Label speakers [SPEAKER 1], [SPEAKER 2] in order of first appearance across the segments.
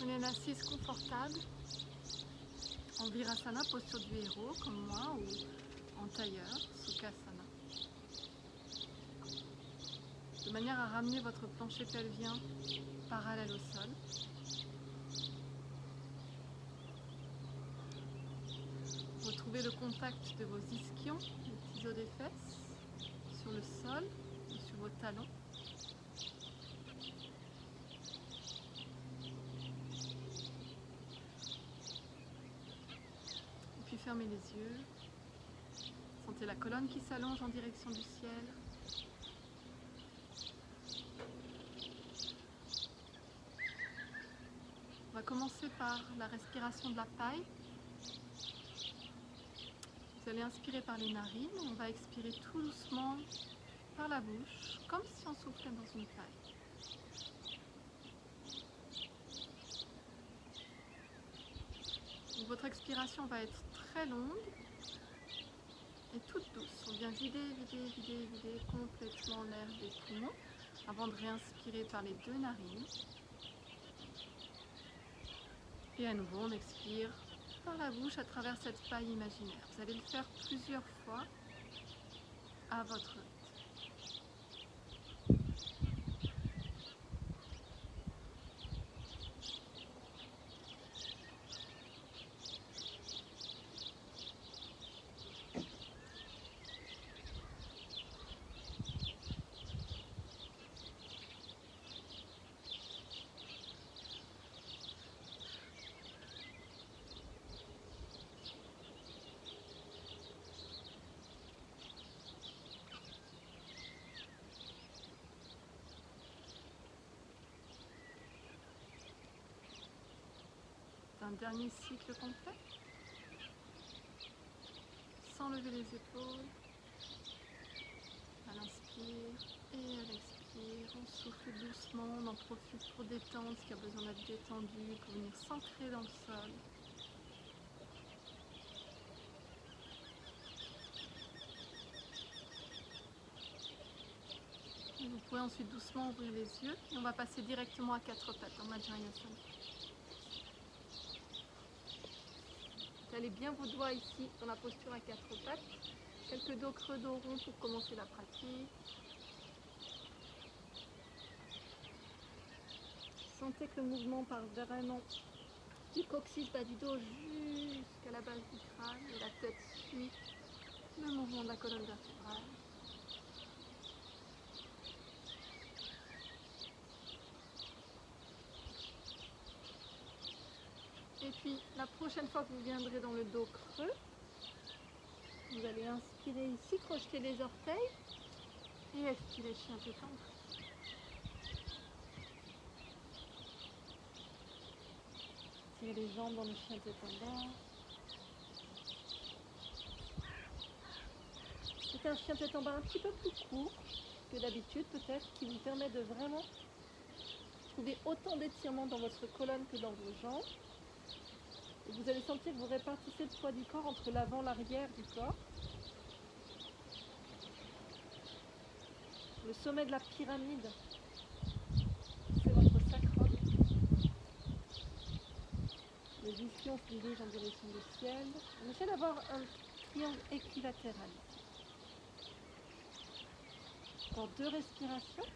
[SPEAKER 1] Prenez une assise confortable, en Virasana, posture du héros, comme moi, ou en tailleur, Sukhasana. De manière à ramener votre plancher pelvien parallèle au sol. Retrouvez le contact de vos ischions, les petits os des fesses, sur le sol ou sur vos talons. Et puis fermez les yeux. Sentez la colonne qui s'allonge en direction du ciel. On va commencer par la respiration de la paille. Vous allez inspirer par les narines, on va expirer tout doucement par la bouche, comme si on soufflait dans une paille. Donc, votre expiration va être très longue et toute douce. On vient vider complètement l'air des poumons avant de réinspirer par les deux narines. Et à nouveau, on expire par la bouche à travers cette paille imaginaire. Vous allez le faire plusieurs fois à votre rythme. Un dernier cycle complet, sans lever les épaules, à l'inspire et à l'expire, on souffle doucement, on en profite pour détendre ce qui a besoin d'être détendu, pour venir s'ancrer dans le sol. Et vous pouvez ensuite doucement ouvrir les yeux et on va passer directement à quatre pattes en Vajrayasana. Allez bien vos doigts ici dans la posture à quatre pattes. Quelques dos creux, dos rond pour commencer la pratique. Sentez que le mouvement part vraiment du coccyx, bas du dos jusqu'à la base du crâne et la tête suit le mouvement de la colonne vertébrale. Et puis la prochaine fois que vous viendrez dans le dos creux, vous allez inspirer ici, crocheter les orteils et expirer chien tête en bas. Tirez les jambes dans le chien tête en bas. C'est un chien tête en bas un petit peu plus court que d'habitude peut-être, qui vous permet de vraiment trouver autant d'étirement dans votre colonne que dans vos jambes. Et vous allez sentir que vous répartissez le poids du corps entre l'avant et l'arrière du corps. Le sommet de la pyramide, c'est votre sacrum. Les ischions se dirigent en direction du ciel. On essaie d'avoir un triangle équilatéral. Encore 2 respirations.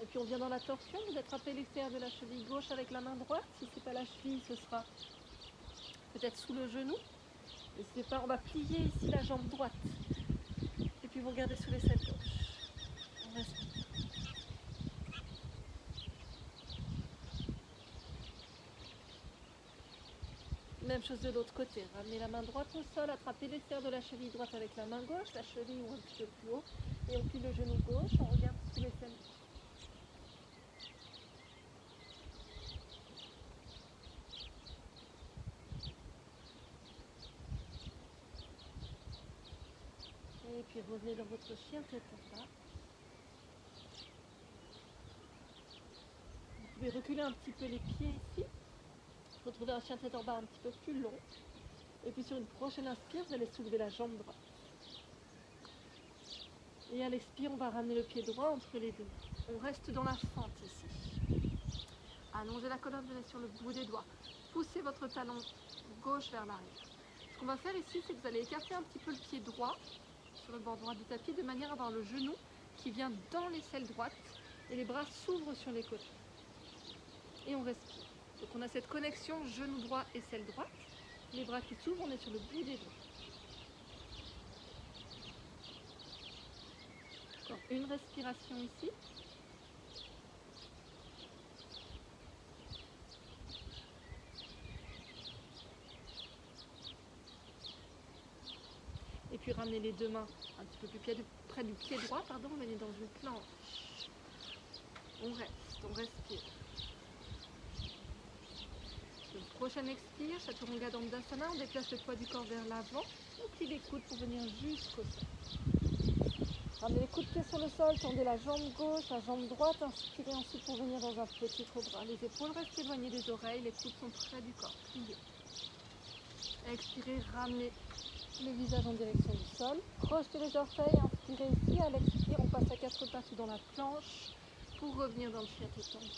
[SPEAKER 1] Et puis on vient dans la torsion, vous attrapez l'extérieur de la cheville gauche avec la main droite. Si ce n'est pas la cheville, ce sera peut-être sous le genou. N'hésitez pas, on va plier ici la jambe droite. Et puis vous regardez sous l'aisselle gauche. On respire. Même chose de l'autre côté. Ramenez la main droite au sol, attrapez l'extérieur de la cheville droite avec la main gauche, la cheville ou un petit peu plus haut. Et on plie le genou gauche, on regarde sous l'aisselle gauche. Et puis revenez dans votre chien tête en bas. Vous pouvez reculer un petit peu les pieds ici. Retrouvez un chien tête en bas un petit peu plus long. Et puis sur une prochaine inspire, vous allez soulever la jambe droite. Et à l'expire, on va ramener le pied droit entre les deux. On reste dans la fente ici. Allongez la colonne, venez sur le bout des doigts. Poussez votre talon gauche vers l'arrière. Ce qu'on va faire ici, c'est que vous allez écarter un petit peu le pied droit sur le bord droit du tapis de manière à avoir le genou qui vient dans l'aisselle droite et les bras s'ouvrent sur les côtés. Et on respire. Donc on a cette connexion genou droit, aisselle droite. Les bras qui s'ouvrent, on est sur le bout des doigts. Encore une respiration ici. Et puis ramenez les deux mains un petit peu plus près du pied droit, venez dans une planche. On reste, on respire. Le prochain expire, Chaturanga Dandasana, on déplace le poids du corps vers l'avant, on plie les coudes pour venir jusqu'au sol. Ramenez les coudes pieds sur le sol, tendez la jambe gauche, la jambe droite, inspirez ensuite pour venir dans un petit cobra. Les épaules restent éloignées des oreilles, les coudes sont près du corps, pliés. Expirez, ramenez le visage en direction du sol. Crochetez les orteils, inspirez ici, à l'expire, on passe à quatre pattes ou dans la planche pour revenir dans le fiat étendu.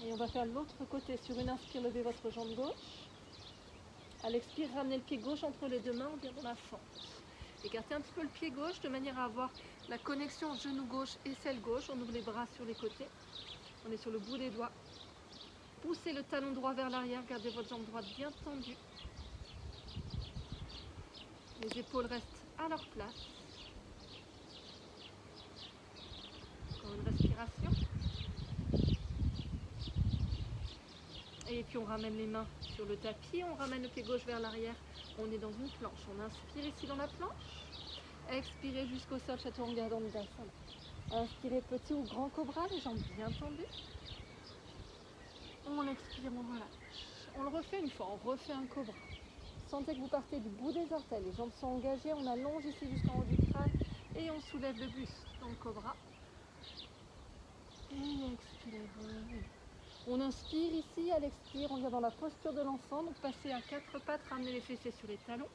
[SPEAKER 1] Et on va faire l'autre côté. Sur une inspire, levez votre jambe gauche. À l'expire, ramenez le pied gauche entre les deux mains, on vient dans la fente. Écartez un petit peu le pied gauche de manière à avoir la connexion genou gauche et aisselle gauche. On ouvre les bras sur les côtés. On est sur le bout des doigts. Poussez le talon droit vers l'arrière, gardez votre jambe droite bien tendue. Les épaules restent à leur place. Encore une respiration. Et puis on ramène les mains sur le tapis, on ramène le pied gauche vers l'arrière. On est dans une planche. On inspire ici dans la planche. Expirez jusqu'au sol, Chaturanga Dandasana. Inspirez petit ou grand cobra, les jambes bien tendues. On expire, on relâche. On le refait une fois, on refait un cobra. Sentez que vous partez du bout des orteils, les jambes sont engagées, on allonge ici jusqu'en haut du crâne et on soulève le buste dans le cobra. Et expirez, revenez. On inspire ici, à l'expire, on vient dans la posture de l'enfant, donc passez à quatre pattes, ramenez les fessiers sur les talons.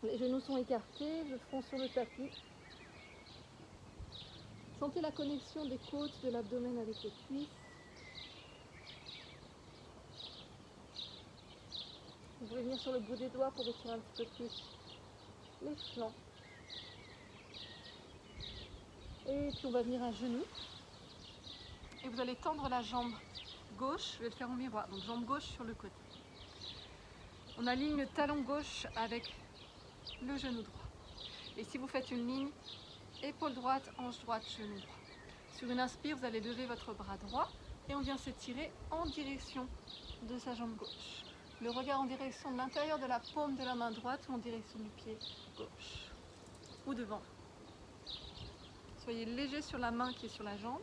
[SPEAKER 1] Les genoux sont écartés, le front sur le tapis. Sentez la connexion des côtes de l'abdomen avec les cuisses. Vous pouvez venir sur le bout des doigts pour étirer un petit peu plus les flancs. Et puis on va venir à genoux. Et vous allez tendre la jambe gauche, je vais le faire en miroir, donc jambe gauche sur le côté. On aligne le talon gauche avec le genou droit. Et si vous faites une ligne, épaule droite, hanche droite, genou droit. Sur une inspire, vous allez lever votre bras droit et on vient s'étirer en direction de sa jambe gauche. Le regard en direction de l'intérieur de la paume de la main droite ou en direction du pied gauche ou devant. Soyez léger sur la main qui est sur la jambe.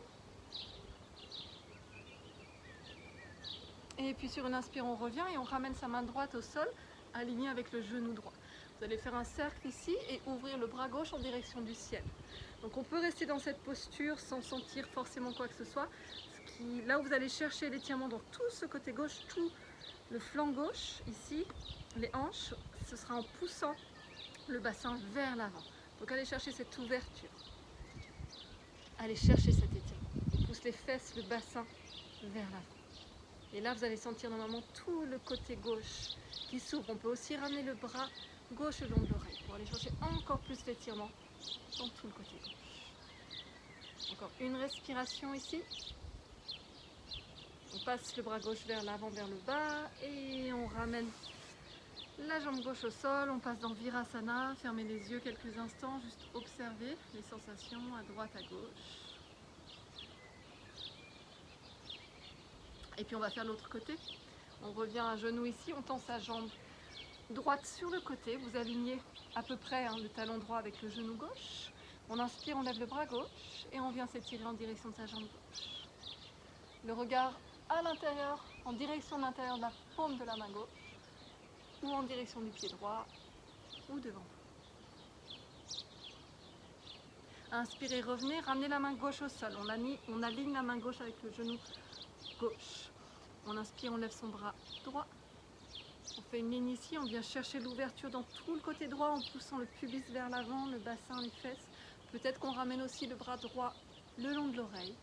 [SPEAKER 1] Et puis sur une inspire, on revient et on ramène sa main droite au sol, alignée avec le genou droit. Vous allez faire un cercle ici et ouvrir le bras gauche en direction du ciel. Donc on peut rester dans cette posture sans sentir forcément quoi que ce soit. Là où vous allez chercher l'étirement dans tout ce côté gauche, tout le flanc gauche, ici, les hanches, ce sera en poussant le bassin vers l'avant. Donc allez chercher cette ouverture. Allez chercher cet étirement. On pousse les fesses, le bassin vers l'avant. Et là, vous allez sentir normalement tout le côté gauche qui s'ouvre. On peut aussi ramener le bras gauche le long de l'oreille pour aller chercher encore plus l'étirement dans tout le côté gauche. Encore une respiration ici. On passe le bras gauche vers l'avant, vers le bas et on ramène la jambe gauche au sol. On passe dans Virasana. Fermez les yeux quelques instants, juste observer les sensations à droite, à gauche. Et puis on va faire l'autre côté. On revient à genoux ici, on tend sa jambe droite sur le côté. Vous alignez à peu près le talon droit avec le genou gauche. On inspire, on lève le bras gauche et on vient s'étirer en direction de sa jambe gauche. Le regard à l'intérieur, en direction de l'intérieur de la paume de la main gauche ou en direction du pied droit ou devant. Inspirez, revenez, ramenez la main gauche au sol. On aligne la main gauche avec le genou gauche. On inspire, on lève son bras droit. On fait une ligne ici, on vient chercher l'ouverture dans tout le côté droit en poussant le pubis vers l'avant, le bassin, les fesses. Peut-être qu'on ramène aussi le bras droit le long de l'oreille.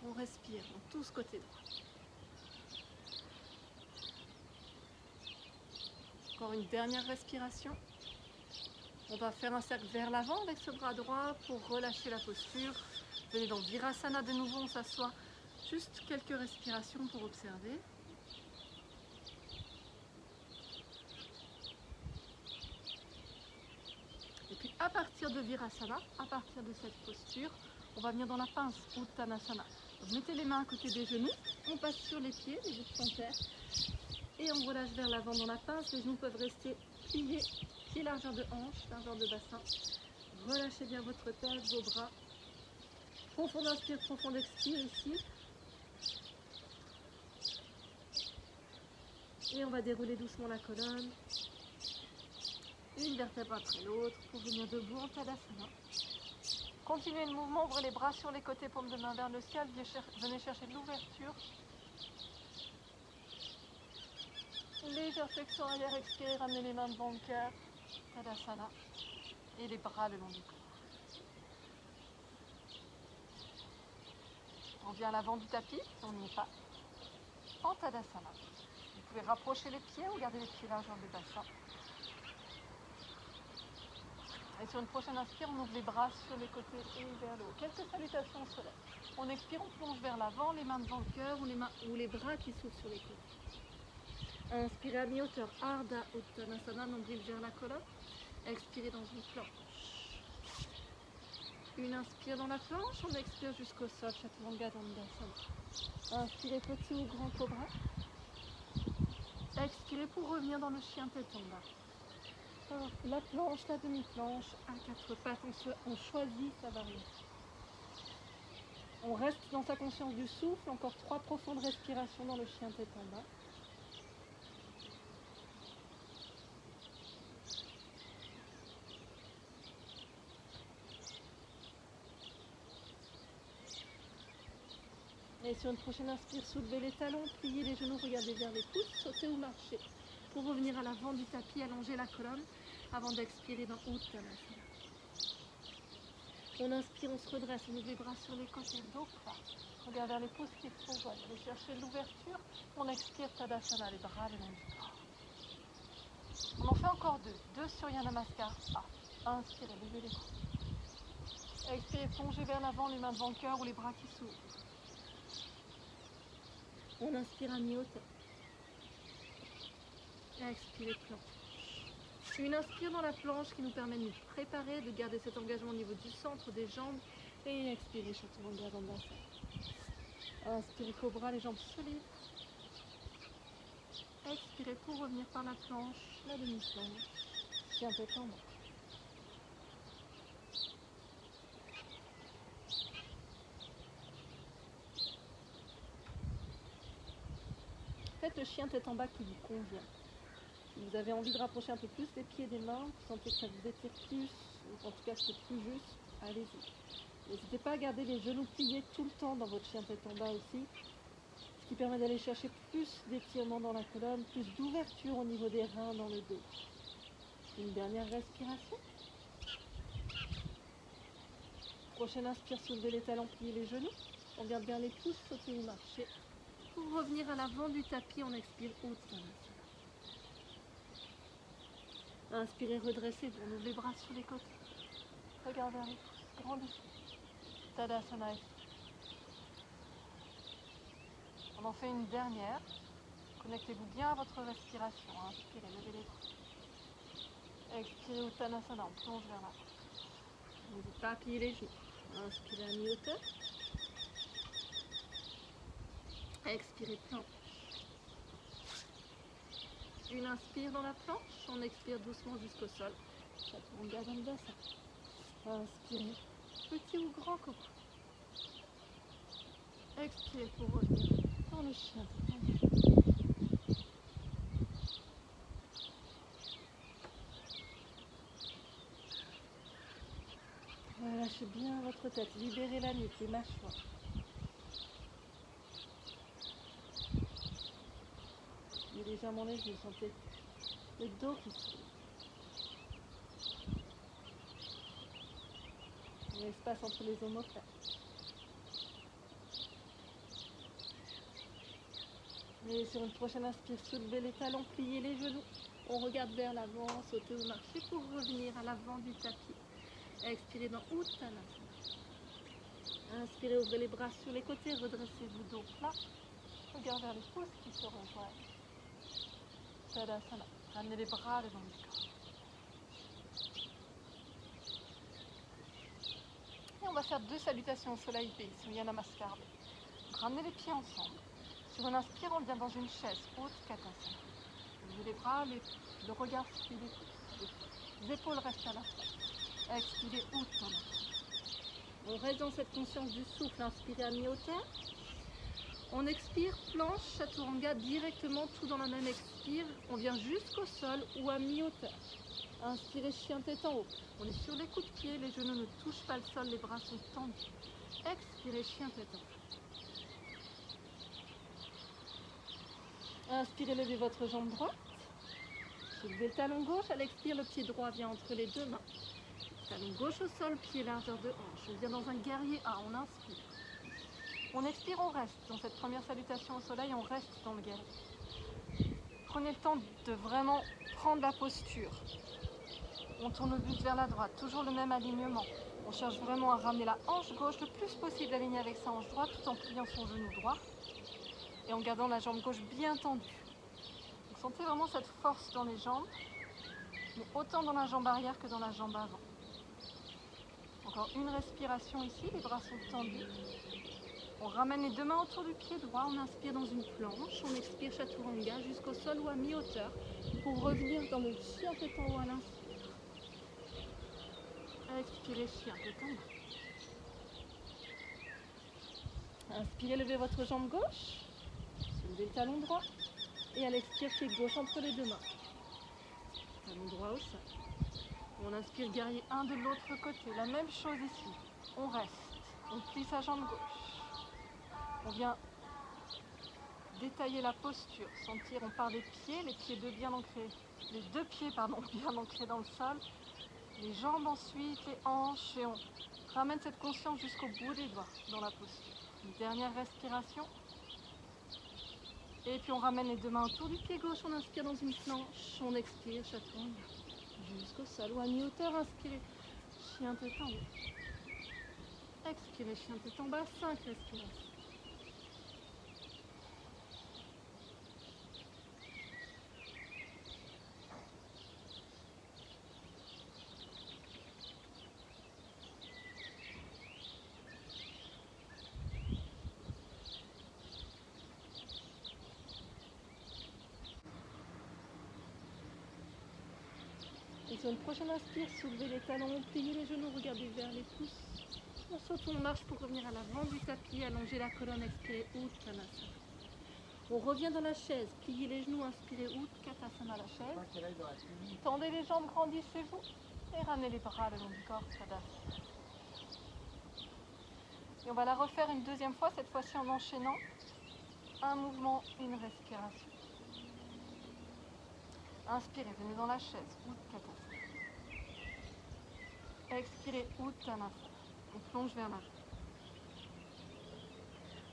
[SPEAKER 1] On respire dans tout ce côté droit. Encore une dernière respiration. On va faire un cercle vers l'avant avec ce bras droit pour relâcher la posture. Venez dans Virasana de nouveau, on s'assoit. Juste quelques respirations pour observer. Et puis à partir de Virasana, à partir de cette posture, on va venir dans la pince, Uttanasana. Vous mettez les mains à côté des genoux, on passe sur les pieds, les genoux sont terre, et on relâche vers l'avant dans la pince. Les genoux peuvent rester pliés, pieds largeur de hanche, largeur de bassin. Relâchez bien votre tête, vos bras. Profond inspire, profond expire ici. Et on va dérouler doucement la colonne. Une vertèbre après l'autre pour venir debout en Tadasana. Continuez le mouvement, ouvrez les bras sur les côtés, paume de main vers le ciel. Venez chercher de l'ouverture. Légère flexion arrière, expirez, ramenez les mains devant le cœur. Tadasana. Et les bras le long du corps. On vient à l'avant du tapis, si on n'y est pas. En Tadasana. Vous pouvez rapprocher les pieds ou garder les pieds largeur du bassin. Et sur une prochaine inspire, on ouvre les bras sur les côtés et vers le haut. Quelques salutations au soleil. On expire, on plonge vers l'avant, les mains devant le cœur ou les bras qui s'ouvrent sur les côtés. Inspirez à mi-hauteur, Ardha Uttanasana, nombril vers la colonne. Expirez dans une planche. Une inspire dans la planche, on expire jusqu'au sol, Chaturanga Dandasana. Inspirez petit ou grand cobra. Expirez pour revenir dans le chien tête en bas. La planche, la demi-planche, à quatre pattes, on choisit sa variation. On reste dans sa conscience du souffle, encore 3 profondes respirations dans le chien tête en bas. Et sur une prochaine inspire, soulevez les talons, pliez les genoux, regardez vers les pouces, sautez ou marchez. Pour revenir à l'avant du tapis, allongez la colonne avant d'expirer dans Uttanasana. On inspire, on se redresse, on ouvre les bras sur les côtés, dos plat. Regarde vers les pouces qui sont joints. Allez chercher l'ouverture. On expire Tadasana, les bras le long du corps. On en fait encore 2. 2 sur Surya Namaskar. Inspirez, levez les bras. Expirez, plongez vers l'avant, les mains devant le cœur ou les bras qui s'ouvrent. On inspire à mi-hauteur. Expirez, planche. Une inspire dans la planche qui nous permet de nous préparer, de garder cet engagement au niveau du centre des jambes. Et expirez, Chaturanga Dandasana. Inspirez, cobra, les jambes solides. Expirez pour revenir par la planche, la demi-planche. Chien tête en bas. Faites le chien tête en bas qui vous convient. Si vous avez envie de rapprocher un peu plus les pieds des mains, vous sentez que ça vous étire plus, ou en tout cas que c'est plus juste, allez-y. N'hésitez pas à garder les genoux pliés tout le temps dans votre chien tête en bas aussi, ce qui permet d'aller chercher plus d'étirement dans la colonne, plus d'ouverture au niveau des reins dans le dos. Une dernière respiration. Prochaine inspire, soulevez les talons, pliez les genoux. On garde bien les pouces, sauter ou marcher. Pour revenir à l'avant du tapis, on expire Uttanasana. Inspirez, redressez, on ouvre les bras sur les côtés. Regardez vers les pouces, grandissez. Tadasana. On en fait une dernière. Connectez-vous bien à votre respiration. Inspirez, levez les bras. Expirez Uttanasana, on plonge vers l'avant. N'hésitez pas à plier les genoux. Inspirez à mi-hauteur. Expirez, planche. Une inspire dans la planche, on expire doucement jusqu'au sol. Chaturanga Dandasana. Inspirez, petit ou grand cobra. Expirez pour revenir dans le chien. Relâchez bien votre tête, libérez la nuque, les mâchoires. Et les légèrement les yeux. Sentez le dos qui s'ouvre. L'espace entre les omoplates. Et sur une prochaine inspire, soulevez les talons, pliez les genoux. On regarde vers l'avant, sautez ou marchez pour revenir à l'avant du tapis. Expirez dans Uttanasana. Inspirez, ouvrez les bras sur les côtés, redressez-vous dos plat. Regardez vers les pouces qui se rejoignent. Tadasana. Ramenez les bras devant le corps. Et on va faire 2 salutations au soleil B, Surya Namaskar. Ramenez les pieds ensemble. Sur une inspire, on vient dans une chaise, Utkatasana. Levez les bras, le regard suit les pouces. Les épaules restent à la face. Expirez, Uttanasana. On reste dans cette conscience du souffle, inspirez à mi-hauteur. On expire, planche, chaturanga, directement, tout dans la même expire. On vient jusqu'au sol ou à mi-hauteur. Inspirez, chien tête en haut. On est sur les coups de pied, les genoux ne touchent pas le sol, les bras sont tendus. Expirez, chien tête en haut. Inspirez, levez votre jambe droite. Soulevez le talon gauche. À l'expire, le pied droit vient entre les deux mains. Talon gauche au sol, pied largeur de hanche. On vient dans un guerrier A, on inspire. On expire, on reste. Dans cette première salutation au soleil, on reste dans le guerrier. Prenez le temps de vraiment prendre la posture. On tourne le buste vers la droite, toujours le même alignement. On cherche vraiment à ramener la hanche gauche le plus possible alignée avec sa hanche droite tout en pliant son genou droit et en gardant la jambe gauche bien tendue. Donc sentez vraiment cette force dans les jambes, mais autant dans la jambe arrière que dans la jambe avant. Encore une respiration ici, les bras sont tendus. On ramène les deux mains autour du pied droit, on inspire dans une planche, on expire chaturanga jusqu'au sol ou à mi-hauteur pour revenir dans le chien tête en haut à l'inspire. Expirez, chien tête en bas. Inspirez, levez votre jambe gauche, soulevez le talon droit et à l'expire, pied gauche entre les deux mains. Talon droit au sol. On inspire, guerrier 1 de l'autre côté. La même chose ici. On reste. On plie sa jambe gauche. On vient détailler la posture. Sentir, on part des pieds, les pieds bien ancrés. Les deux pieds, bien ancrés dans le sol. Les jambes ensuite, les hanches. Et on ramène cette conscience jusqu'au bout des doigts dans la posture. Une dernière respiration. Et puis on ramène les deux mains autour du pied gauche. On inspire dans une planche. On expire, chaturanga. Jusqu'au sol ou à mi-hauteur, inspirez, chien tête en haut. Expirez, chien tête en bas, 5 respirations. Et sur une prochaine inspire, soulevez les talons, pliez les genoux, regardez vers les pouces. On saute, on marche pour revenir à l'avant du tapis, allonger la colonne, expirez, Uttanasana. On revient dans la chaise, pliez les genoux, inspirez, Utkatasana la chaise. Tendez les jambes, grandissez-vous et ramenez les bras le long du corps, Tadasana. Et on va la refaire une deuxième fois, cette fois-ci en enchaînant un mouvement, une respiration. Inspirez, venez dans la chaise, Utkatasana. Expirez, Uttanasana. On plonge vers l'avant.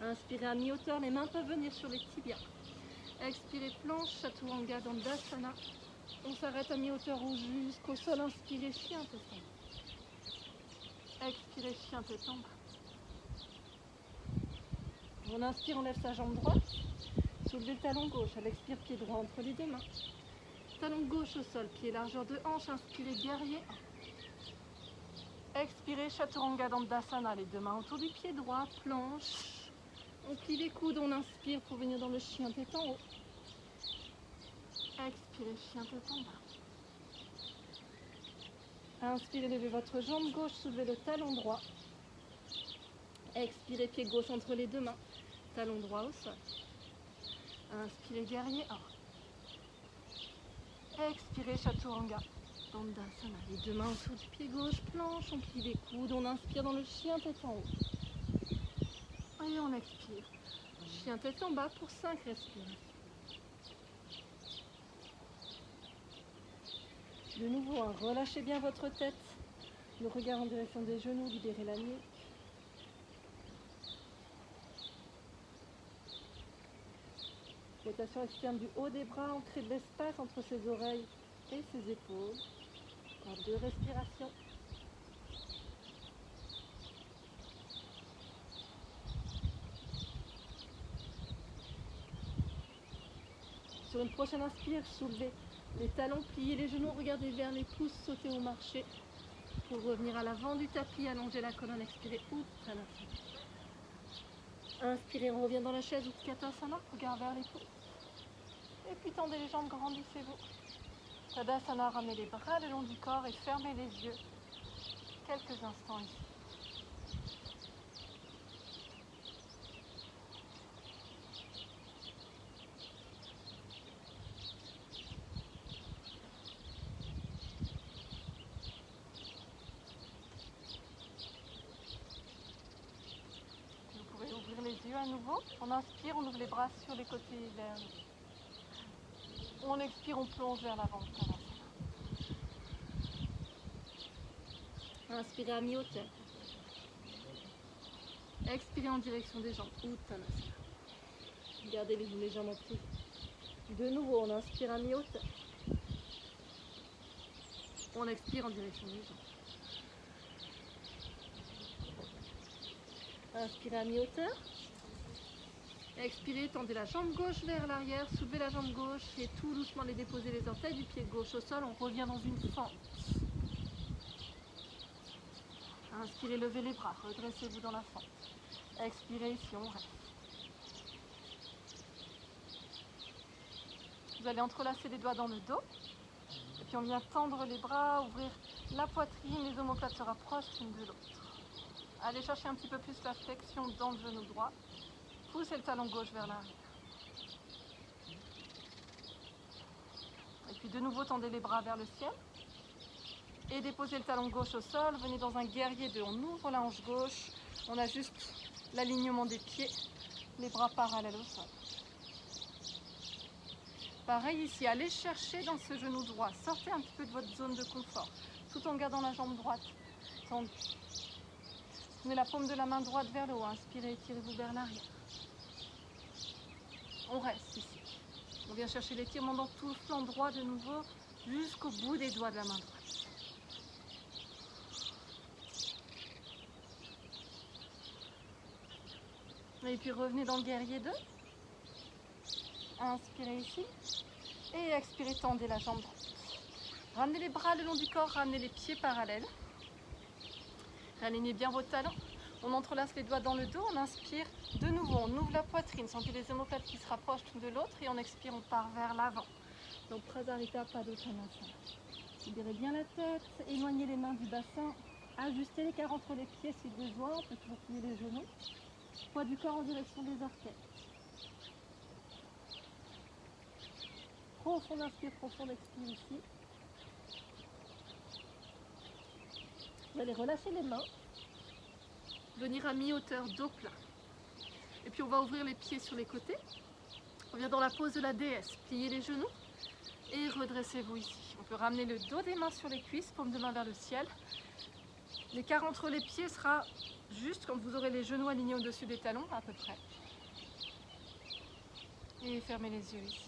[SPEAKER 1] Inspirez à mi-hauteur, les mains peuvent venir sur les tibias. Expirez, planche, chaturanga, dandasana. On s'arrête à mi-hauteur ou jusqu'au sol. Inspirez, chien tête en bas. Expirez, chien tête en bas. On inspire, on lève sa jambe droite. Soulevez le talon gauche. À l'expire, pied droit entre les deux mains. Talon gauche au sol, pied largeur de hanche. Inspirez, guerrier 1. Expirez, chaturanga dandasana, les deux mains autour du pied droit, planche. On plie les coudes, on inspire pour venir dans le chien tête en haut. Expirez, chien tête en bas. Inspirez, levez votre jambe gauche, soulevez le talon droit. Expirez, pied gauche entre les deux mains, talon droit au sol. Inspirez, guerrier 1. Expirez, chaturanga dandasana, les deux mains autour du pied gauche, planche, on plie les coudes, on inspire dans le chien tête en haut. Et on expire, chien tête en bas pour 5 respirations. De nouveau, hein, relâchez bien votre tête. Le regard en direction des genoux, libérez la nuque. Rotation externe du haut des bras, on crée de l'espace entre ses oreilles et ses épaules. Encore 2 respirations. Sur une prochaine inspire, soulevez les talons, pliez les genoux, regardez vers les pouces, sautez au marché. Pour revenir à l'avant du tapis, allongez la colonne, expirez Uttanasana. Inspirez, on revient dans la chaise Utkatasana, regard vers les pouces. Et puis tendez les jambes, grandissez-vous. Tadasana, ramenez les bras le long du corps et fermez les yeux. Quelques instants ici. Vous pouvez ouvrir les yeux à nouveau. On inspire, on ouvre les bras sur les côtés vers nous. On expire, on plonge vers l'avant. Inspirez à mi-hauteur. Expirez en direction des jambes. Uttanasana. Gardez les jambes en pli. De nouveau, on inspire à mi-hauteur. On expire en direction des jambes. Inspirez à mi-hauteur. Expirez, tendez la jambe gauche vers l'arrière, soulevez la jambe gauche et tout doucement les déposez les orteils du pied gauche au sol. On revient dans une fente. Inspirez, levez les bras, redressez-vous dans la fente. Expirez ici, on reste. Vous allez entrelacer les doigts dans le dos. Et puis on vient tendre les bras, ouvrir la poitrine, les omoplates se rapprochent l'une de l'autre. Allez chercher un petit peu plus la flexion dans le genou droit. Poussez le talon gauche vers l'arrière. Et puis de nouveau, tendez les bras vers le ciel. Et déposez le talon gauche au sol. Venez dans un guerrier 2. On ouvre la hanche gauche. On ajuste l'alignement des pieds. Les bras parallèles au sol. Pareil ici, allez chercher dans ce genou droit. Sortez un petit peu de votre zone de confort. Tout en gardant la jambe droite tendue. Prenez la paume de la main droite vers le haut. Inspirez, étirez-vous vers l'arrière. On reste ici. On vient chercher l'étirement dans tout le flanc droit de nouveau jusqu'au bout des doigts de la main droite. Et puis revenez dans le guerrier 2. Inspirez ici. Et expirez, tendez la jambe droite. Ramenez les bras le long du corps, ramenez les pieds parallèles. Alignez bien vos talons. On entrelace les doigts dans le dos, on inspire. De nouveau, on ouvre la poitrine, sentez les omoplates qui se rapprochent l'une de l'autre et on expire, on part vers l'avant. Donc Prasarita Padottanasana. Libérez bien la tête, éloignez les mains du bassin, ajustez l'écart entre les pieds si besoin, on peut toujours plier les genoux. Poids du corps en direction des orteils. Profond inspire, profond expire ici. Vous allez relâcher les mains. Venir à mi-hauteur, dos plat. Et puis on va ouvrir les pieds sur les côtés. On vient dans la pose de la déesse. Pliez les genoux et redressez-vous ici. On peut ramener le dos des mains sur les cuisses, paume de main vers le ciel. L'écart entre les pieds sera juste quand vous aurez les genoux alignés au-dessus des talons, à peu près. Et fermez les yeux ici.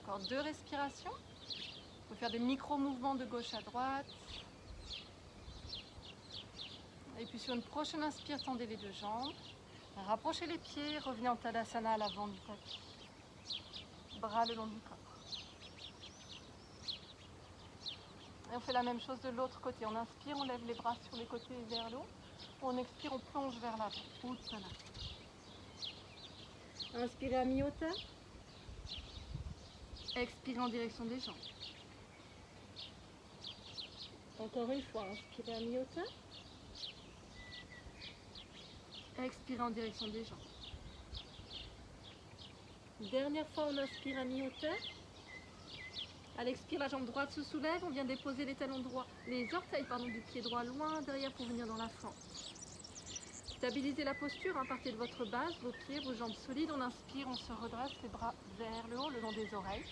[SPEAKER 1] Encore 2 respirations. On peut faire des micro-mouvements de gauche à droite. Et puis sur une prochaine inspire, tendez les 2 jambes. Rapprochez les pieds, revenez en Tadasana à l'avant du tapis. Bras le long du corps. Et on fait la même chose de l'autre côté. On inspire, on lève les bras sur les côtés et vers le haut. On expire, on plonge vers l'avant. Uttanasana. Inspirez à mi-hauteur. Expirez en direction des jambes. Encore une fois, inspirez à mi-hauteur. Expirez en direction des jambes. Dernière fois, on inspire à mi-hauteur. À l'expire, la jambe droite se soulève. On vient déposer les talons droits, les orteils du pied droit loin derrière pour venir dans la fente. Stabilisez la posture, hein, partez de votre base, vos pieds, vos jambes solides. On inspire, on se redresse, les bras vers le haut, le long des oreilles.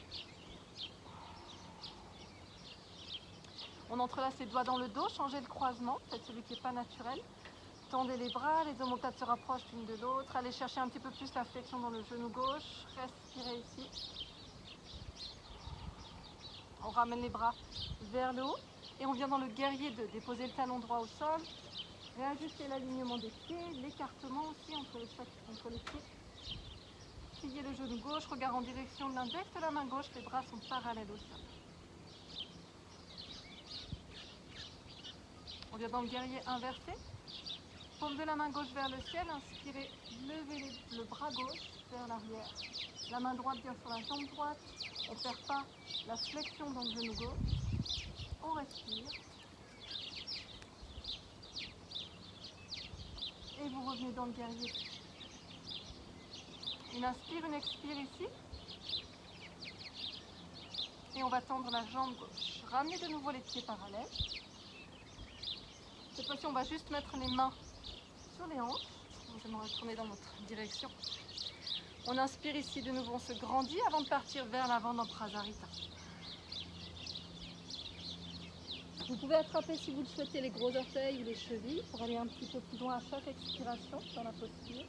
[SPEAKER 1] On entrelace les doigts dans le dos, changez le croisement, faites celui qui n'est pas naturel. Tendez les bras, les omoplates se rapprochent l'une de l'autre. Allez chercher un petit peu plus la flexion dans le genou gauche. Respirez ici. On ramène les bras vers le haut et on vient dans le guerrier 2. Déposez le talon droit au sol. Réajustez l'alignement des pieds, l'écartement aussi entre les pieds. Pliez le genou gauche, regard en direction de l'index de la main gauche, les bras sont parallèles au sol. On vient dans le guerrier inversé. Paume de la main gauche vers le ciel, inspirez, levez le bras gauche vers l'arrière. La main droite vient sur la jambe droite, on ne perd pas la flexion dans le genou gauche. On respire. Et vous revenez dans le guerrier. Une inspire, une expire ici. Et on va tendre la jambe gauche. Ramenez de nouveau les pieds parallèles. Cette fois-ci, on va juste mettre les mains sur les hanches. Je vais me retourner dans votre direction. On inspire ici de nouveau, on se grandit avant de partir vers l'avant dans Prasarita. Vous pouvez attraper si vous le souhaitez les gros orteils ou les chevilles pour aller un petit peu plus loin à chaque expiration dans la posture.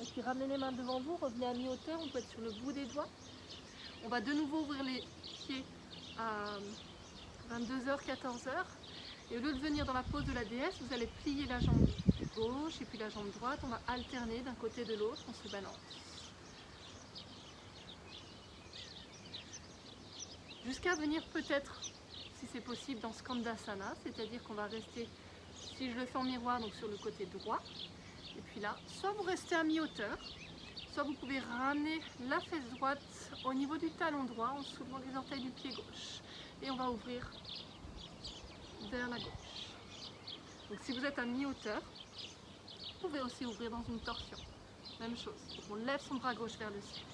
[SPEAKER 1] Et puis ramenez les mains devant vous, revenez à mi-hauteur, on peut être sur le bout des doigts. On va de nouveau ouvrir les pieds à 22h, 14h. Et au lieu de venir dans la pose de la déesse, vous allez plier la jambe gauche et puis la jambe droite. On va alterner d'un côté et de l'autre, on se balance. Jusqu'à venir peut-être, si c'est possible, dans Skandasana, c'est-à-dire qu'on va rester, si je le fais en miroir, donc sur le côté droit. Et puis là, soit vous restez à mi-hauteur, soit vous pouvez ramener la fesse droite au niveau du talon droit en soulevant les orteils du pied gauche. Et on va ouvrir vers la gauche. Donc si vous êtes à mi-hauteur, vous pouvez aussi ouvrir dans une torsion. Même chose. Donc on lève son bras gauche vers le ciel.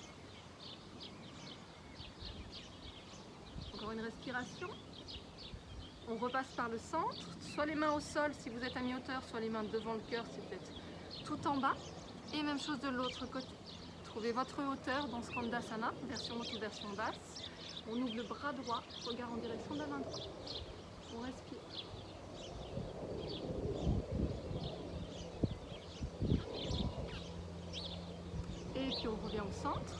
[SPEAKER 1] Encore une respiration. On repasse par le centre, soit les mains au sol si vous êtes à mi-hauteur, soit les mains devant le cœur si vous êtes tout en bas. Et même chose de l'autre côté. Trouvez votre hauteur dans Skandasana, version haute ou version basse. On ouvre le bras droit, regard en direction de la main droite. On respire. Et puis on revient au centre.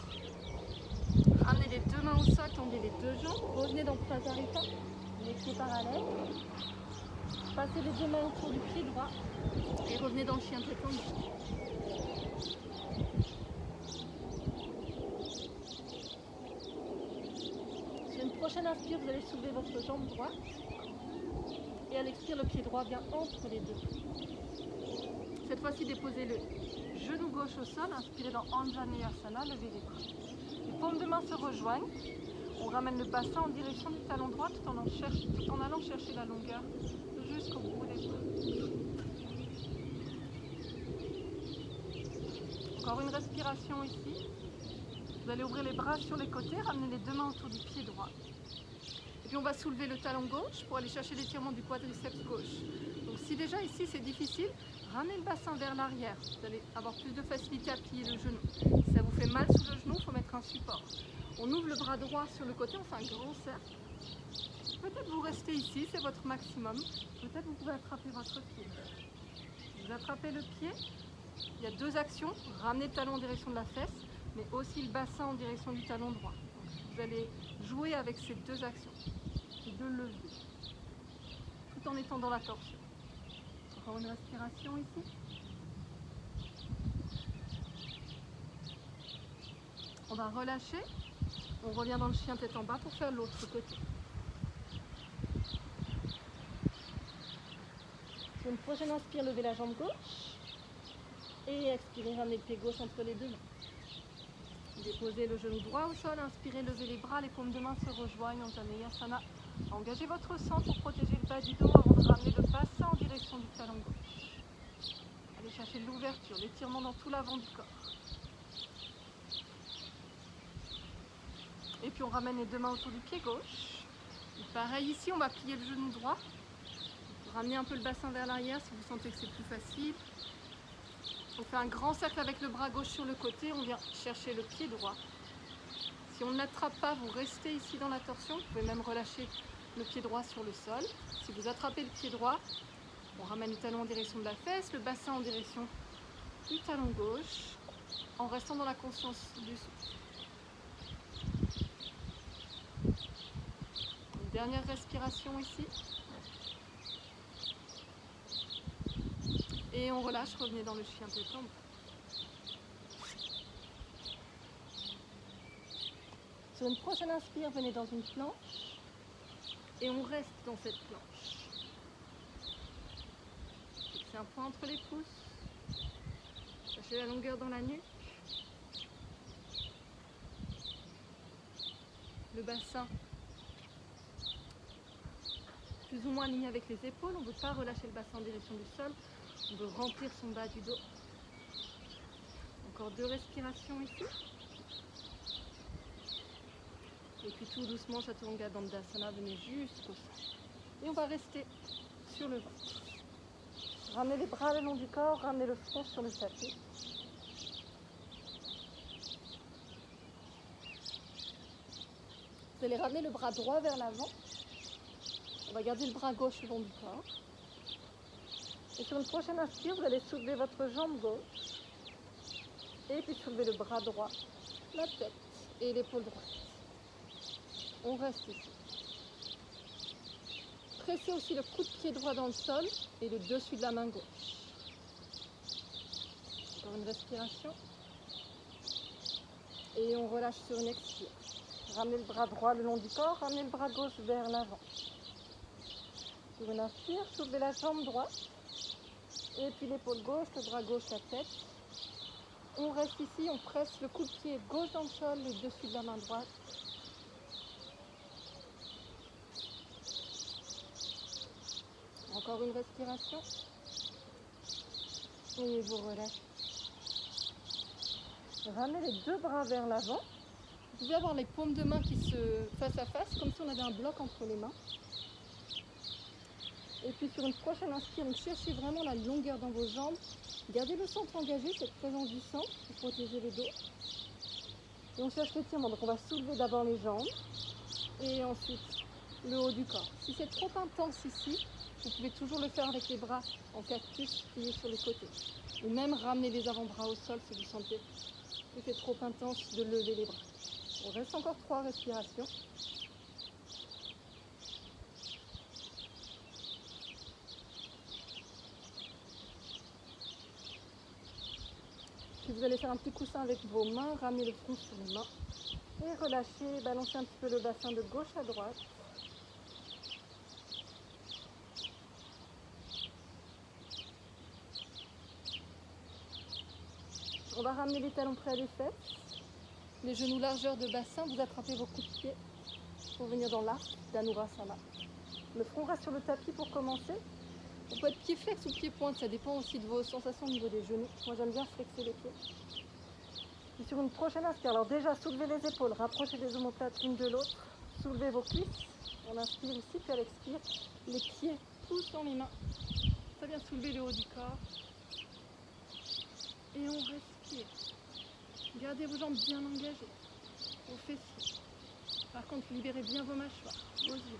[SPEAKER 1] Ramenez les deux mains au sol, tendez les deux jambes. Revenez dans Prasarita, les pieds parallèles. Passez les deux mains autour du pied droit et revenez dans le chien détendu. Sur une prochaine inspire, vous allez soulever votre jambe droite. Et à l'expire, le pied droit vient entre les deux. Cette fois-ci, déposez le genou gauche au sol, inspirez dans Anjaneyasana, levez les bras. Les paumes de main se rejoignent. On ramène le bassin en direction du talon droit tout en allant chercher la longueur jusqu'au bout des bras. Encore une respiration ici. Vous allez ouvrir les bras sur les côtés, ramener les deux mains autour du pied droit. Et puis on va soulever le talon gauche pour aller chercher l'étirement du quadriceps gauche. Donc si déjà ici c'est difficile, ramenez le bassin vers l'arrière. Vous allez avoir plus de facilité à plier le genou. Si ça vous fait mal sous le genou, il faut mettre un support. On ouvre le bras droit sur le côté, on fait un grand cercle. Peut-être vous restez ici, c'est votre maximum. Peut-être vous pouvez attraper votre pied. Vous attrapez le pied, il y a deux actions. Ramener le talon en direction de la fesse, mais aussi le bassin en direction du talon droit. Donc, vous allez jouer avec ces deux actions, ces deux leviers, tout en étant dans la torsion. Encore une respiration ici. On va relâcher. On revient dans le chien tête en bas pour faire l'autre côté. Sur une prochaine inspire, levez la jambe gauche. Et expirez, ramenez le pied gauche entre les deux mains. Déposez le genou droit au sol, inspirez, levez les bras, les paumes de main se rejoignent en Janeyasana. Engagez votre sang pour protéger le bas du dos avant de ramener le bassin en direction du talon gauche. Allez chercher l'ouverture, l'étirement dans tout l'avant du corps. Et puis on ramène les deux mains autour du pied gauche. Et pareil ici, on va plier le genou droit. Ramener un peu le bassin vers l'arrière si vous sentez que c'est plus facile. On fait un grand cercle avec le bras gauche sur le côté, on vient chercher le pied droit. Si on ne l'attrape pas, vous restez ici dans la torsion. Vous pouvez même relâcher le pied droit sur le sol. Si vous attrapez le pied droit, on ramène le talon en direction de la fesse, le bassin en direction du talon gauche, en restant dans la conscience du souffle. Une dernière respiration ici. Et on relâche, revenez dans le chien pétombe. Sur une prochaine inspire, venez dans une planche et on reste dans cette planche. Fixez un point entre les pouces. Cherchez la longueur dans la nuque. Le bassin plus ou moins aligné avec les épaules. On ne veut pas relâcher le bassin en direction du sol. On veut remplir son bas du dos. Encore 2 respirations ici. Et puis tout doucement, Chaturanga Dandasana, venez jusqu'au sol. Et on va rester sur le ventre. Ramenez les bras le long du corps, ramenez le front sur le tapis. Vous allez ramener le bras droit vers l'avant. On va garder le bras gauche le long du corps. Et sur une prochaine inspire, vous allez soulever votre jambe gauche. Et puis soulever le bras droit, la tête et l'épaule droite. On reste ici. Pressez aussi le coup de pied droit dans le sol et le dessus de la main gauche. Encore une respiration. Et on relâche sur une expire. Ramenez le bras droit le long du corps, ramenez le bras gauche vers l'avant. Sur une inspire, soulevez la jambe droite. Et puis l'épaule gauche, le bras gauche, la tête. On reste ici, on presse le coup de pied gauche dans le sol, le dessus de la main droite. Encore une respiration. Et vous relâchez. Ramenez les deux bras vers l'avant. Vous pouvez avoir les paumes de main qui se face à face, comme si on avait un bloc entre les mains. Et puis sur une prochaine inspire, donc cherchez vraiment la longueur dans vos jambes. Gardez le centre engagé, cette présence du centre pour protéger le dos. Et on cherche l'étirement, donc on va soulever d'abord les jambes et ensuite le haut du corps. Si c'est trop intense ici, vous pouvez toujours le faire avec les bras en cactus pliés sur les côtés. Ou même ramener les avant-bras au sol si vous sentez que c'est trop intense de lever les bras. On reste encore 3 respirations. Puis vous allez faire un petit coussin avec vos mains, ramener le front sur les mains et relâcher, balancer un petit peu le bassin de gauche à droite. On va ramener les talons près des fesses, les genoux largeur de bassin, vous attrapez vos coups de pied pour venir dans l'arc d'Anurasana. Le front reste sur le tapis pour commencer. On peut être pied flex ou pied pointe, ça dépend aussi de vos sensations au niveau des genoux. Moi j'aime bien flexer les pieds. Et sur une prochaine inspire, alors déjà soulevez les épaules, rapprochez les omoplates l'une de l'autre, soulevez vos cuisses. On inspire ici, puis à l'expire, les pieds poussent dans les mains. Ça vient soulever le haut du corps. Et on respire. Gardez vos jambes bien engagées, vos fessiers. Par contre, libérez bien vos mâchoires, vos yeux.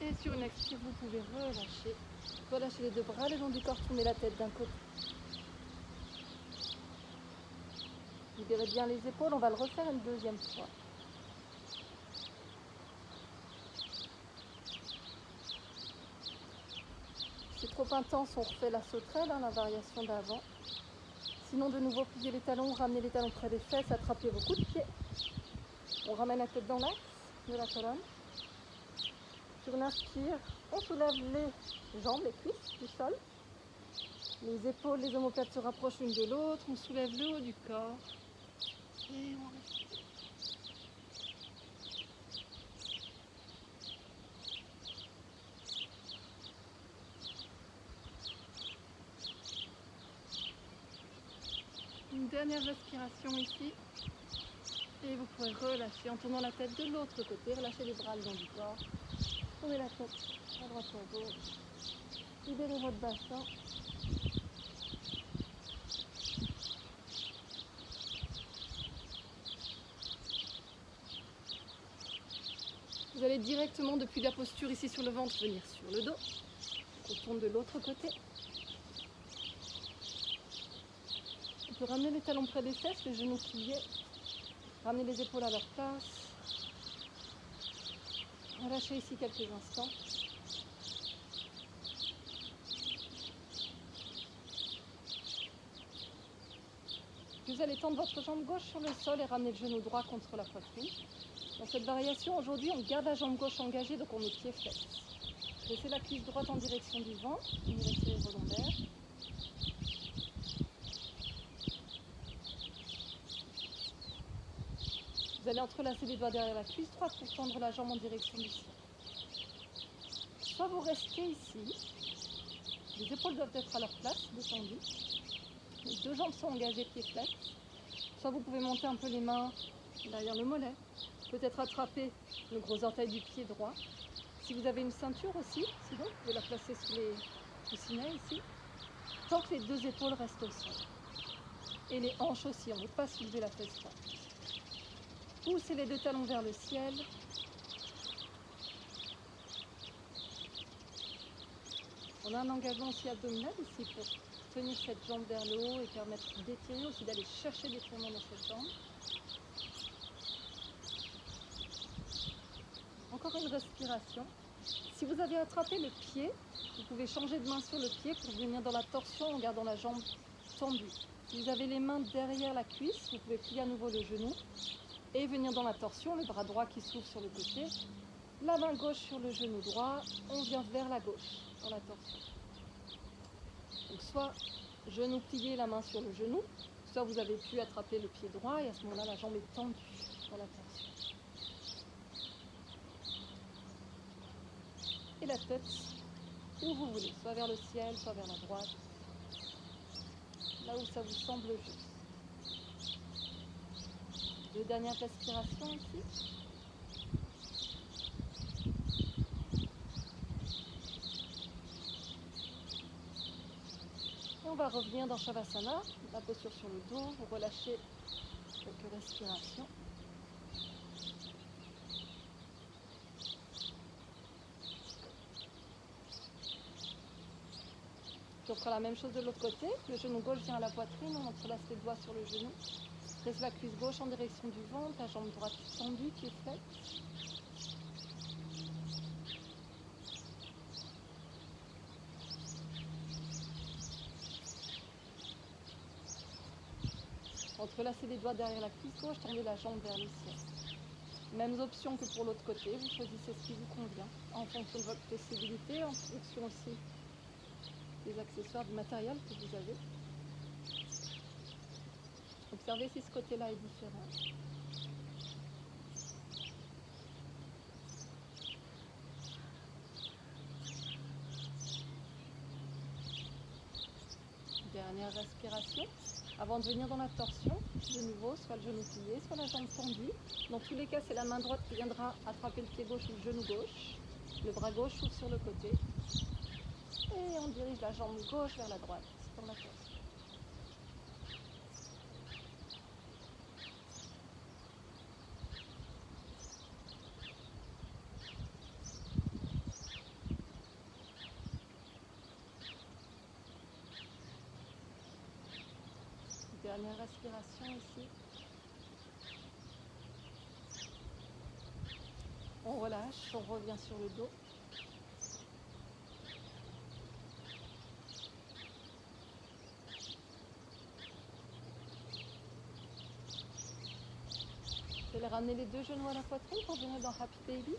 [SPEAKER 1] Et sur une expire, vous pouvez relâcher. Relâchez les deux bras le long du corps, tournez la tête d'un côté. Libérez bien les épaules, on va le refaire une deuxième fois. Si c'est trop intense, on refait la sauterelle, la variation d'avant. Sinon, de nouveau, pliez les talons, ramenez les talons près des fesses, attrapez vos coups de pied. On ramène la tête dans l'axe de la colonne. Sur une inspire, on soulève les jambes, les cuisses du sol. Les épaules, les omoplates se rapprochent l'une de l'autre. On soulève le haut du corps. Et on respire. Dernière respiration ici. Et vous pouvez relâcher en tournant la tête de l'autre côté. Relâchez les bras le long du corps. Tournez la tête à droite ou à gauche. Libérez votre bassin. Vous allez directement depuis la posture ici sur le ventre venir sur le dos. On tourne de l'autre côté. On peut ramener les talons près des fesses, les genoux pliés. Ramener les épaules à leur place. Relâchez ici quelques instants. Vous allez tendre votre jambe gauche sur le sol et ramener le genou droit contre la poitrine. Dans cette variation, aujourd'hui, on garde la jambe gauche engagée, donc on est pied-fesse. Laissez la cuisse droite en direction du ventre, venez retirer vos lombaires. Vous allez entrelacer les doigts derrière la cuisse droite pour tendre la jambe en direction du ciel. Soit vous restez ici, les épaules doivent être à leur place, détendues. Les deux jambes sont engagées pied-fesse. Soit vous pouvez monter un peu les mains derrière le mollet. Peut-être attraper le gros orteil du pied droit. Si vous avez une ceinture aussi, sinon vous pouvez la placer sous les coussinets ici. Tant que les deux épaules restent au sol. Et les hanches aussi, on ne veut pas soulever la fesse droite. Poussez les deux talons vers le ciel. On a un engagement aussi abdominal ici pour tenir cette jambe vers le haut et permettre d'étirer aussi, d'aller chercher l'étirement dans cette jambe. Encore une respiration. Si vous avez attrapé le pied, vous pouvez changer de main sur le pied pour venir dans la torsion en gardant la jambe tendue. Si vous avez les mains derrière la cuisse, vous pouvez plier à nouveau le genou et venir dans la torsion, le bras droit qui s'ouvre sur le côté. La main gauche sur le genou droit, on vient vers la gauche dans la torsion. Donc soit genou plié, la main sur le genou, soit vous avez pu attraper le pied droit et à ce moment-là, la jambe est tendue dans la torsion. Et la tête où vous voulez, soit vers le ciel, soit vers la droite, là où ça vous semble juste. Deux dernières respirations ici. Et on va revenir dans Shavasana, la posture sur le dos, vous relâchez quelques respirations. Puis on fera la même chose de l'autre côté. Le genou gauche vient à la poitrine, on entrelace les doigts sur le genou. Presse la cuisse gauche en direction du ventre, la jambe droite tendue, pied flex. Entrelacez les doigts derrière la cuisse gauche, tendez la jambe vers le ciel. Mêmes options que pour l'autre côté, vous choisissez ce qui vous convient, en fonction de votre possibilité, en fonction aussi des accessoires, du matériel que vous avez. Observez si ce côté-là est différent. Dernière respiration. Avant de venir dans la torsion, de nouveau, soit le genou plié, soit la jambe tendue. Dans tous les cas, c'est la main droite qui viendra attraper le pied gauche ou le genou gauche. Le bras gauche s'ouvre sur le côté. Et on dirige la jambe gauche vers la droite dans la torsion. Dernière respiration ici. On relâche, on revient sur le dos. Vous allez ramener les deux genoux à la poitrine pour venir dans Happy Baby.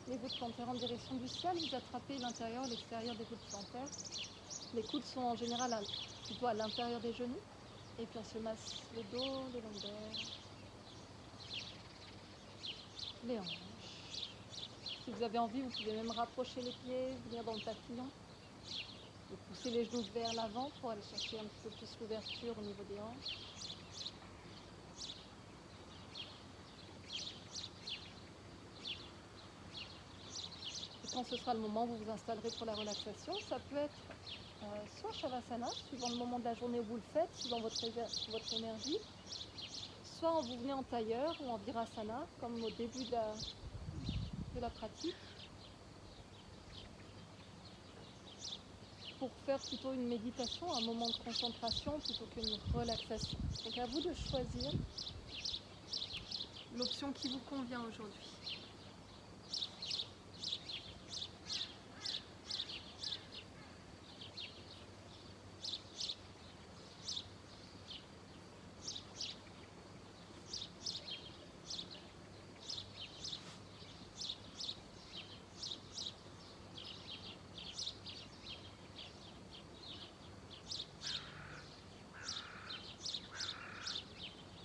[SPEAKER 1] Les voûtes plantaires en direction du ciel. Vous attrapez l'intérieur et l'extérieur des voûtes plantaires. Les coudes sont en général plutôt à l'intérieur des genoux. Et puis on se masse le dos, les lombaires, les hanches. Si vous avez envie, vous pouvez même rapprocher les pieds, venir dans le papillon. Et pousser les genoux vers l'avant pour aller chercher un petit peu plus l'ouverture au niveau des hanches. quand ce sera le moment, vous vous installerez pour la relaxation. Ça peut être soit Shavasana, suivant le moment de la journée où vous le faites, suivant votre énergie, soit vous venez en tailleur ou en Virasana, comme au début de la pratique, pour faire plutôt une méditation, un moment de concentration plutôt qu'une relaxation. Donc à vous de choisir l'option qui vous convient aujourd'hui.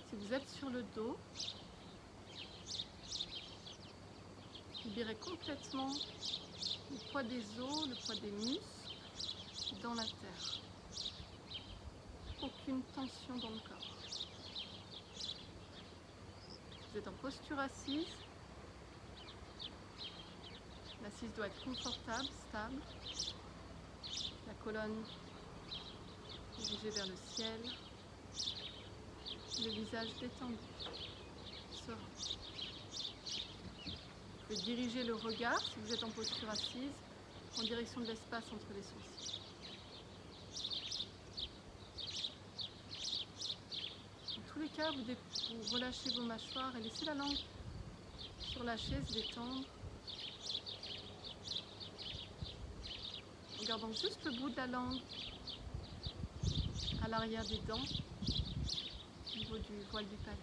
[SPEAKER 1] Si vous êtes sur le dos, libérez complètement le poids des os, le poids des muscles dans la terre. Aucune tension dans le corps. Vous êtes en posture assise. L'assise doit être confortable, stable. La colonne dirigée vers le ciel. Le visage détendu, serein. Vous pouvez diriger le regard, si vous êtes en posture assise, en direction de l'espace entre les sourcils. Dans tous les cas, vous relâchez vos mâchoires et laissez la langue sur la chaise détendre. En gardant juste le bout de la langue à l'arrière des dents, au niveau du voile du palais.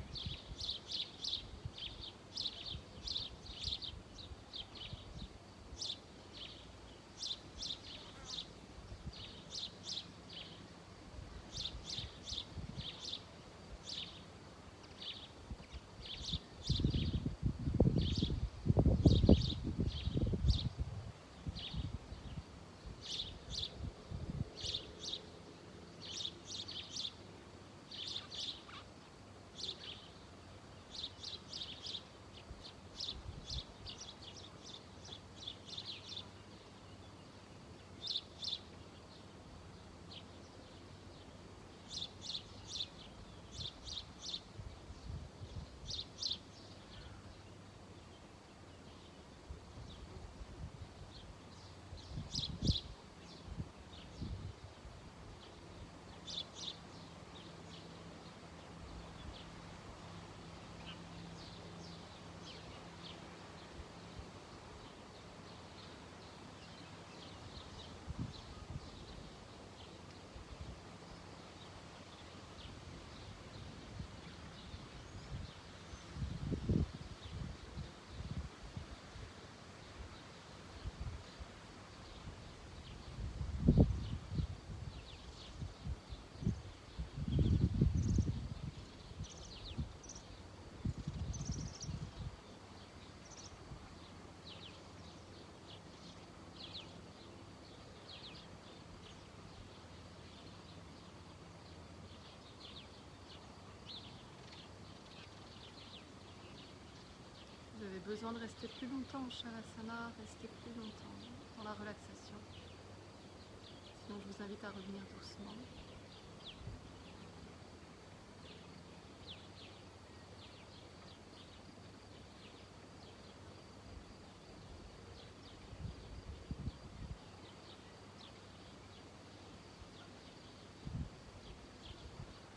[SPEAKER 1] Vous avez besoin de rester plus longtemps en Shavasana, restez plus longtemps dans la relaxation. Sinon, je vous invite à revenir doucement.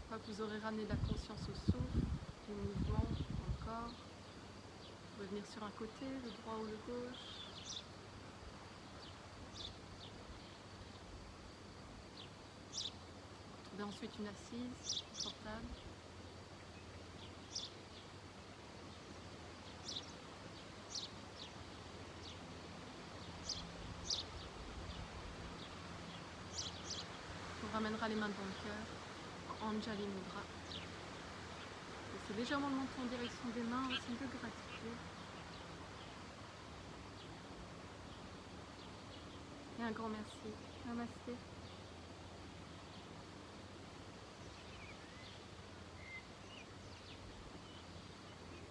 [SPEAKER 1] Une fois que vous aurez ramené de la conscience au souffle, au mouvement, au corps, vous pouvez venir sur un côté, le droit ou le gauche. Trouvez ensuite une assise confortable. On ramènera les mains devant le cœur, en Anjali Mudra. Laissez légèrement le menton en direction des mains, un signe de gratitude. Et un grand merci. Namasté.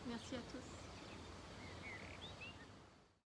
[SPEAKER 1] Merci à tous.